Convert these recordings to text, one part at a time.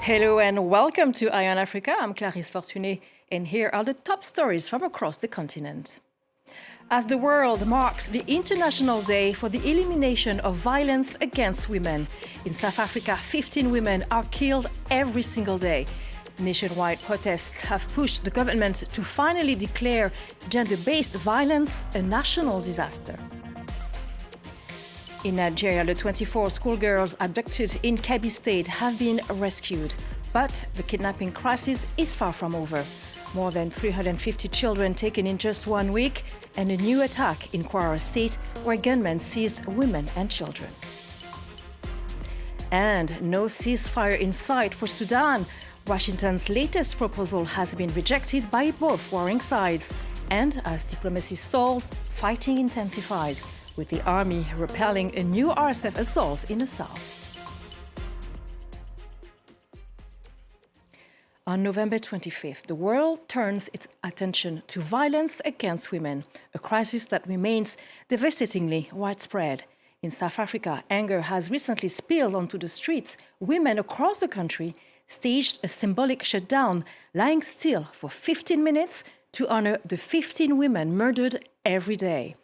Hello and welcome to Eye on Africa. I'm Clarisse Fortuné, and here are the top stories from across the continent. As the world marks the International Day for the Elimination of Violence Against Women, in South Africa, 15 women are killed every single day. Nationwide protests have pushed the government to finally declare gender-based violence a national disaster. In Nigeria, the 24 schoolgirls abducted in Kebbi State have been rescued. But the kidnapping crisis is far from over. More than 350 children taken in just 1 week, and a new attack in Kwara State where gunmen seized women and children. And no ceasefire in sight for Sudan. Washington's latest proposal has been rejected by both warring sides. And as diplomacy stalls, fighting intensifies, with the army repelling a new RSF assault in the south. On November 25th, the world turns its attention to violence against women, a crisis that remains devastatingly widespread. In South Africa, anger has recently spilled onto the streets. Women across the country staged a symbolic shutdown, lying still for 15 minutes to honor the 15 women murdered every day.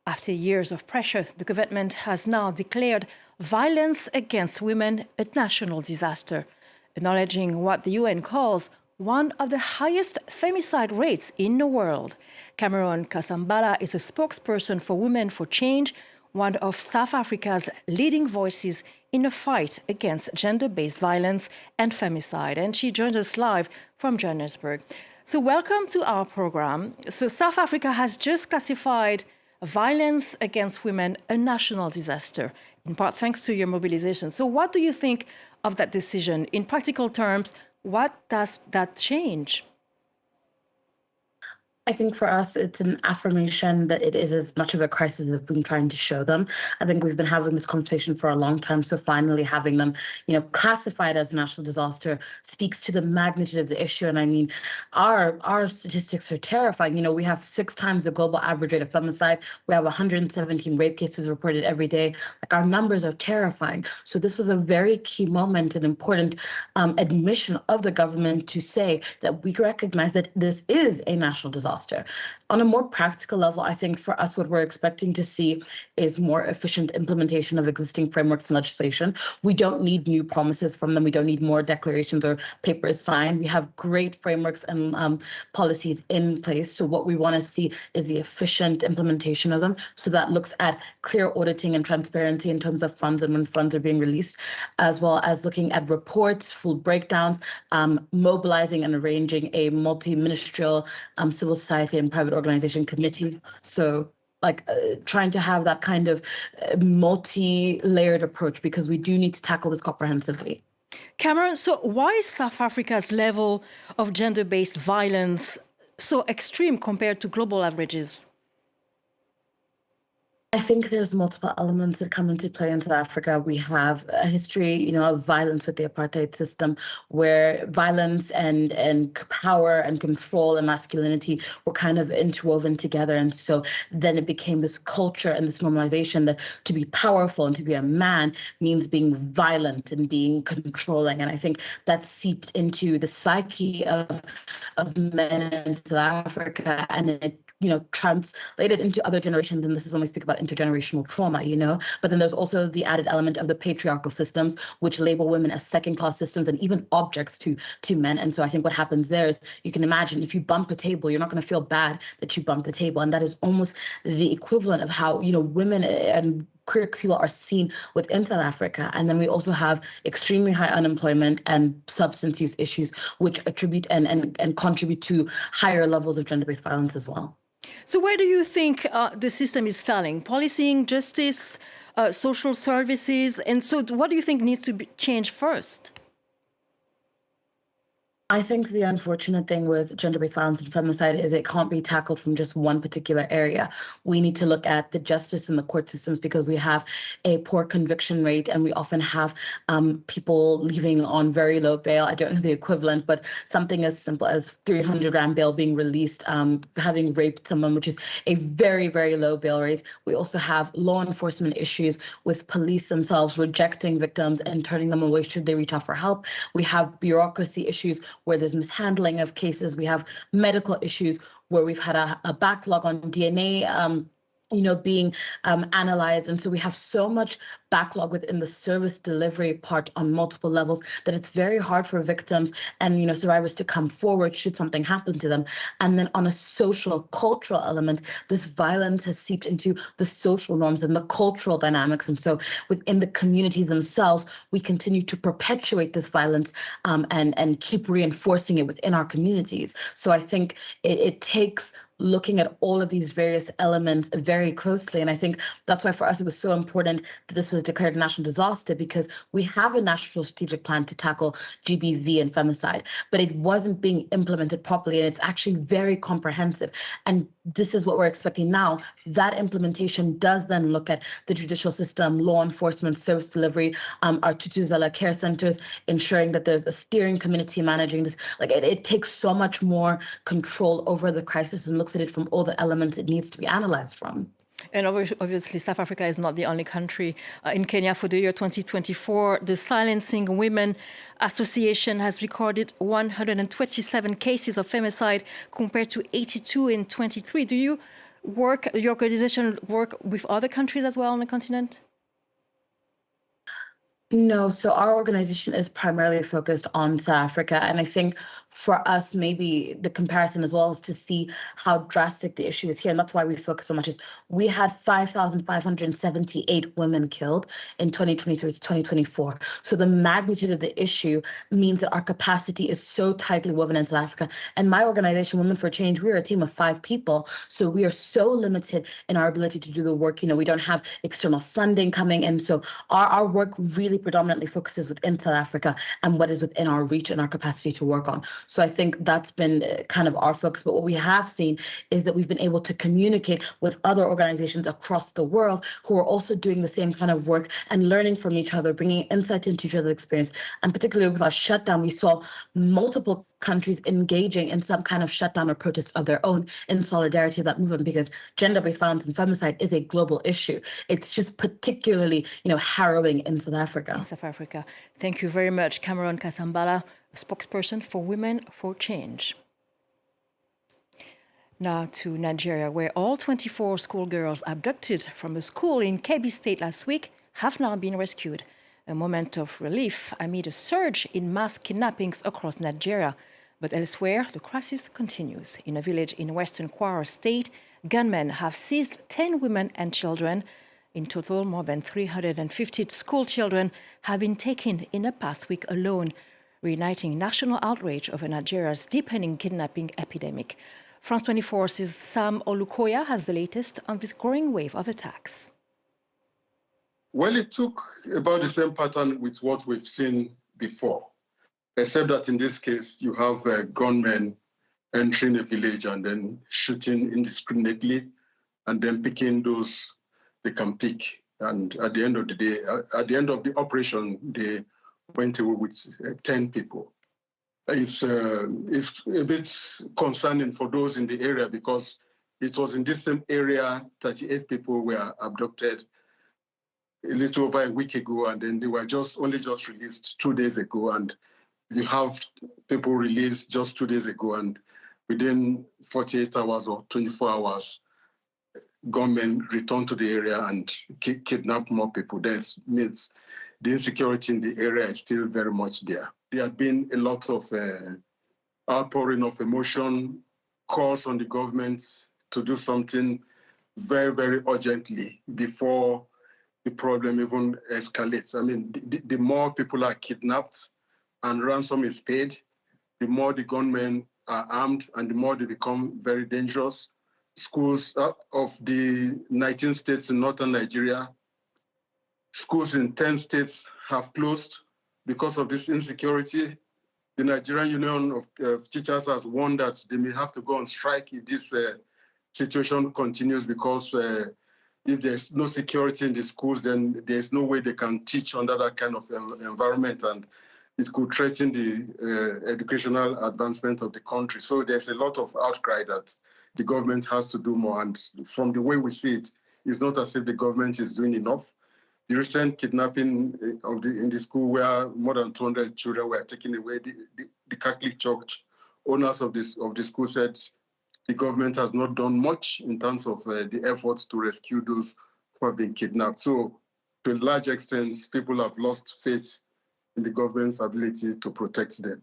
After years of pressure, the government has now declared violence against women a national disaster, acknowledging what the UN calls one of the highest femicide rates in the world. Cameron Kasambala is a spokesperson for Women for Change, one of South Africa's leading voices in the fight against gender-based violence and femicide. And she joins us live from Johannesburg. So welcome to our program. So South Africa has just classified violence against women a national disaster, in part thanks to your mobilization. So what do you think of that decision? In practical terms, what does that change? I think for us, it's an affirmation that it is as much of a crisis as we've been trying to show them. I think we've been having this conversation for a long time. So finally having them, classified as a national disaster speaks to the magnitude of the issue. And I mean, our statistics are terrifying. We have 6 times the global average rate of femicide. We have 117 rape cases reported every day. Our numbers are terrifying. So this was a very key moment, an important admission of the government to say that we recognize that this is a national disaster. On a more practical level, I think for us, what we're expecting to see is more efficient implementation of existing frameworks and legislation. We don't need new promises from them. We don't need more declarations or papers signed. We have great frameworks and policies in place. So what we want to see is the efficient implementation of them. So that looks at clear auditing and transparency in terms of funds and when funds are being released, as well as looking at reports, full breakdowns, mobilizing and arranging a multi-ministerial civil society and private organization committee. So trying to have that kind of multi-layered approach, because we do need to tackle this comprehensively. Cameron, so why is South Africa's level of gender-based violence so extreme compared to global averages? I think there's multiple elements that come into play in South Africa. We have a history, of violence with the apartheid system, where violence and power and control and masculinity were kind of interwoven together. And so then it became this culture and this normalization that to be powerful and to be a man means being violent and being controlling. And I think that seeped into the psyche of men in South Africa, and it translated into other generations. And this is when we speak about intergenerational trauma, But then there's also the added element of the patriarchal systems, which label women as second-class systems and even objects to men. And so I think what happens there is, you can imagine, if you bump a table, you're not going to feel bad that you bumped the table. And that is almost the equivalent of how, women and queer people are seen within South Africa. And then we also have extremely high unemployment and substance use issues, which attribute and contribute to higher levels of gender-based violence as well. So where do you think the system is failing? Policing, justice, social services? And so what do you think needs to change first? I think the unfortunate thing with gender-based violence and femicide is it can't be tackled from just one particular area. We need to look at the justice and the court systems because we have a poor conviction rate and we often have people leaving on very low bail. I don't know the equivalent, but something as simple as 300 rand bail being released, having raped someone, which is a very, very low bail rate. We also have law enforcement issues with police themselves rejecting victims and turning them away should they reach out for help. We have bureaucracy issues where there's mishandling of cases. We have medical issues where we've had a backlog on DNA being analyzed. And so we have so much backlog within the service delivery part on multiple levels that it's very hard for victims and, survivors to come forward should something happen to them. And then on a social, cultural element, this violence has seeped into the social norms and the cultural dynamics. And so within the communities themselves, we continue to perpetuate this violence and keep reinforcing it within our communities. So I think it takes looking at all of these various elements very closely. And I think that's why for us it was so important that this was declared a national disaster, because we have a national strategic plan to tackle GBV and femicide, but it wasn't being implemented properly. And it's actually very comprehensive. And this is what we're expecting now. That implementation does then look at the judicial system, law enforcement, service delivery, our Tutuzela care centers, ensuring that there's a steering committee managing this. Like it takes so much more control over the crisis and looks at it from all the elements it needs to be analyzed from. And obviously, South Africa is not the only country. In Kenya, for the year 2024, the Silencing Women Association has recorded 127 cases of femicide compared to 82 in 23. Do your organization work with other countries as well on the continent? No, so our organization is primarily focused on South Africa. And I think for us, maybe the comparison as well is to see how drastic the issue is here. And that's why we focus so much. Is we had 5,578 women killed in 2023 to 2024. So the magnitude of the issue means that our capacity is so tightly woven in South Africa. And my organization, Women for Change, we are a team of 5 people. So we are so limited in our ability to do the work. We don't have external funding coming in. So our work really predominantly focuses within South Africa and what is within our reach and our capacity to work on. So I think that's been kind of our focus. But what we have seen is that we've been able to communicate with other organizations across the world who are also doing the same kind of work and learning from each other, bringing insight into each other's experience. And particularly with our shutdown, we saw multiple countries engaging in some kind of shutdown or protest of their own in solidarity of that movement, because gender-based violence and femicide is a global issue. It's just particularly, harrowing in South Africa. In South Africa. Thank you very much, Cameron Kasambala, spokesperson for Women for Change. Now to Nigeria, where all 24 schoolgirls abducted from a school in Kebbi State last week have now been rescued. A moment of relief amid a surge in mass kidnappings across Nigeria. But elsewhere, the crisis continues. In a village in western Kwara State, gunmen have seized 10 women and children. In total, more than 350 school children have been taken in the past week alone, reigniting national outrage over Nigeria's deepening kidnapping epidemic. France 24's Sam Olukoya has the latest on this growing wave of attacks. Well, it took about the same pattern with what we've seen before, except that in this case, you have gunmen entering a village and then shooting indiscriminately and then picking those they can pick. And at the end of the day, at the end of the operation, they went away with 10 people. It's a bit concerning for those in the area because it was in this same area 38 people were abducted a little over a week ago, and then they were only just released 2 days ago. And you have people released just 2 days ago, and within 48 hours or 24 hours, gunmen return to the area and kidnap more people. That means the insecurity in the area is still very much there. There had been a lot of outpouring of emotion, calls on the government to do something very, very urgently before the problem even escalates. I mean, the more people are kidnapped and ransom is paid, the more the gunmen are armed and the more they become very dangerous. Schools of the 19 states in northern Nigeria, schools in 10 states have closed because of this insecurity. The Nigerian Union of Teachers has warned that they may have to go on strike if this situation continues, because if there's no security in the schools, then there's no way they can teach under that kind of environment, and it could threaten the educational advancement of the country. So there's a lot of outcry that the government has to do more, and from the way we see it, it's not as if the government is doing enough. The recent kidnapping in the school, where more than 200 children were taken away, the Catholic Church owners of the school said the government has not done much in terms of the efforts to rescue those who have been kidnapped. So to a large extent, people have lost faith in the government's ability to protect them.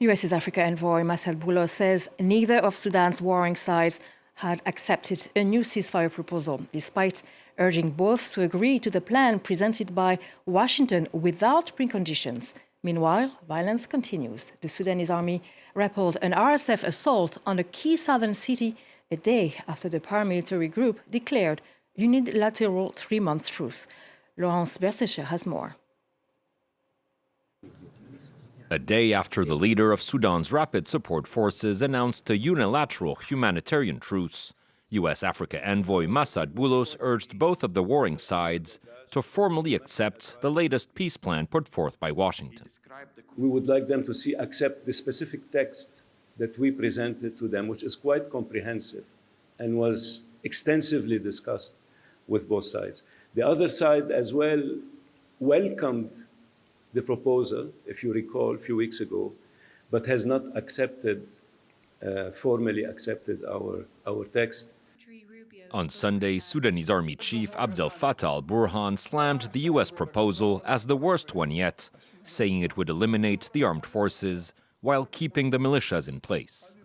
US Africa envoy Marcel Boulos says neither of Sudan's warring sides had accepted a new ceasefire proposal, despite urging both to agree to the plan presented by Washington without preconditions. Meanwhile, violence continues. The Sudanese army repelled an RSF assault on a key southern city a day after the paramilitary group declared unilateral 3-month truce. Laurence Bersecher has more. A day after the leader of Sudan's Rapid Support Forces announced a unilateral humanitarian truce, U.S. Africa envoy Marcel Boulos urged both of the warring sides to formally accept the latest peace plan put forth by Washington. We would like them to accept the specific text that we presented to them, which is quite comprehensive and was extensively discussed with both sides. The other side as well welcomed the proposal, if you recall, a few weeks ago, but has not formally accepted our text. On Sunday, Sudanese Army Chief Abdel Fattah al-Burhan slammed the U.S. proposal as the worst one yet, saying it would eliminate the armed forces while keeping the militias in place.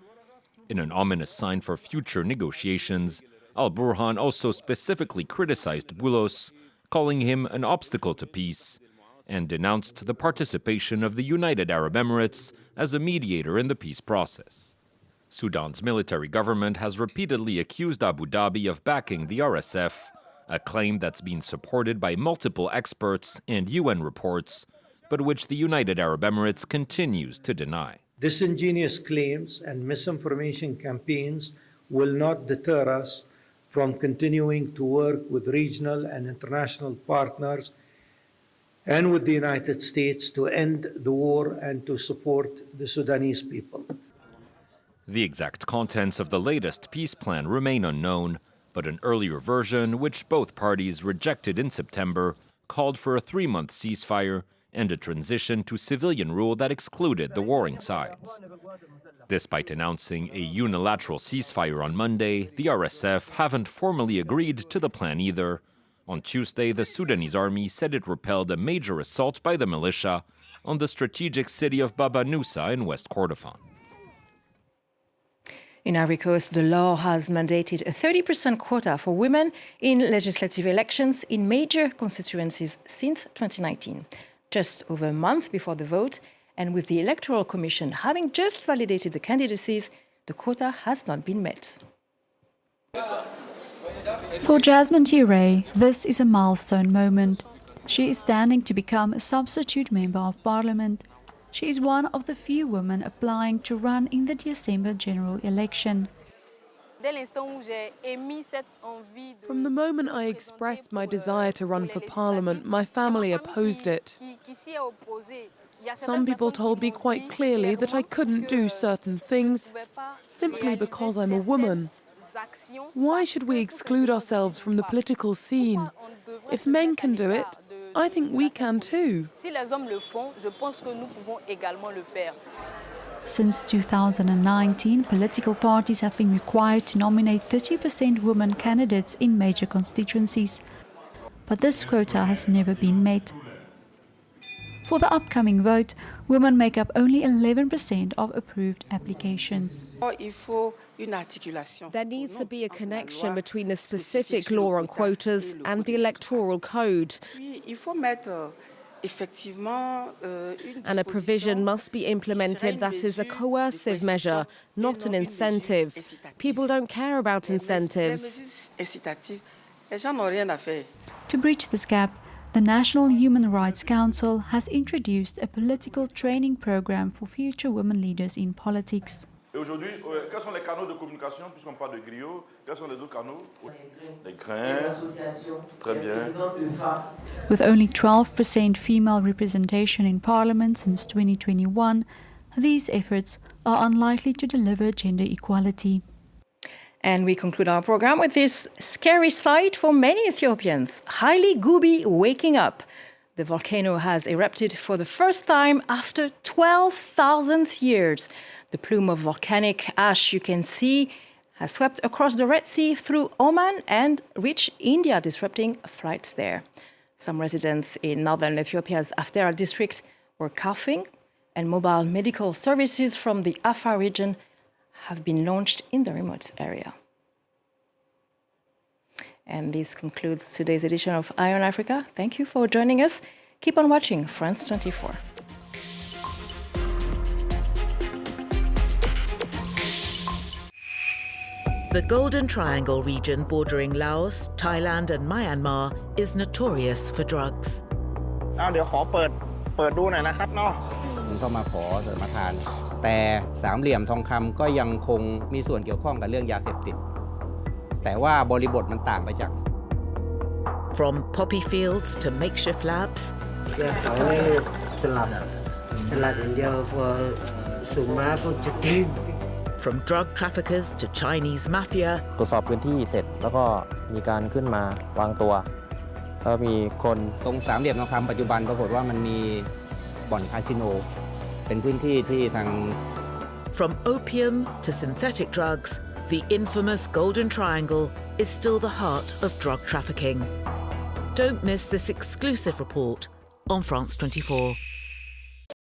In an ominous sign for future negotiations, al-Burhan also specifically criticized Boulos, calling him an obstacle to peace, and denounced the participation of the United Arab Emirates as a mediator in the peace process. Sudan's military government has repeatedly accused Abu Dhabi of backing the RSF, a claim that's been supported by multiple experts and UN reports, but which the United Arab Emirates continues to deny. Disingenuous claims and misinformation campaigns will not deter us from continuing to work with regional and international partners and with the United States to end the war and to support the Sudanese people. The exact contents of the latest peace plan remain unknown, but an earlier version, which both parties rejected in September, called for a 3-month ceasefire and a transition to civilian rule that excluded the warring sides. Despite announcing a unilateral ceasefire on Monday, the RSF haven't formally agreed to the plan either. On Tuesday, the Sudanese army said it repelled a major assault by the militia on the strategic city of Baba Nusa in West Kordofan. In Ivory Coast, the law has mandated a 30% quota for women in legislative elections in major constituencies since 2019. Just over a month before the vote, and with the Electoral Commission having just validated the candidacies, the quota has not been met. For Jasmine Ture, this is a milestone moment. She is standing to become a substitute member of parliament. She is one of the few women applying to run in the December general election. From the moment I expressed my desire to run for parliament, my family opposed it. Some people told me quite clearly that I couldn't do certain things simply because I'm a woman. Why should we exclude ourselves from the political scene? If men can do it, I think we can too. Since 2019, political parties have been required to nominate 30% women candidates in major constituencies. But this quota has never been met. For the upcoming vote, women make up only 11% of approved applications. There needs to be a connection between the specific law on quotas and the electoral code. And a provision must be implemented that is a coercive measure, not an incentive. People don't care about incentives. To bridge this gap, The National Human Rights Council has introduced a political training program for future women leaders in politics. Aujourd'hui, quels sont les canaux de communication, puisqu'on parle de griots, quels sont les autres canaux? Les grains, très bien. With only 12% female representation in Parliament since 2021, these efforts are unlikely to deliver gender equality. And we conclude our program with this scary sight for many Ethiopians. Haile Gubi waking up. The volcano has erupted for the first time after 12,000 years. The plume of volcanic ash you can see has swept across the Red Sea through Oman and reached India, disrupting flights there. Some residents in northern Ethiopia's Afdera district were coughing, and mobile medical services from the Afar region have been launched in the remote area. And this concludes today's edition of Eye on Africa. Thank you for joining us. Keep on watching France 24. The Golden Triangle region bordering Laos, Thailand and Myanmar is notorious for drugs. เดี๋ยวขอเปิดดูหน่อยนะครับเนาะ ก็มาขอสมทานแต่สามเหลี่ยมทองคำก็ยังคงมีส่วนเกี่ยวข้องกับเรื่องยาเสพติดแต่ว่าบริบทมันต่างไปจาก From poppy fields to makeshift labs, เขาสลัดอย่างเดียวพอสูงมาพวกจะทิ้ง from drug traffickers to Chinese mafia, ตรวจสอบพื้นที่เสร็จแล้วก็มีการขึ้นมาวางตัวแล้วมีคนตรงสามเหลี่ยมทองคำปัจจุบันปรากฏว่ามันมีบ่อนคาสิโนเป็นพื้นที่ที่ทาง from opium to synthetic drugs, the infamous Golden Triangle is still the heart of drug trafficking. Don't miss this exclusive report on France 24.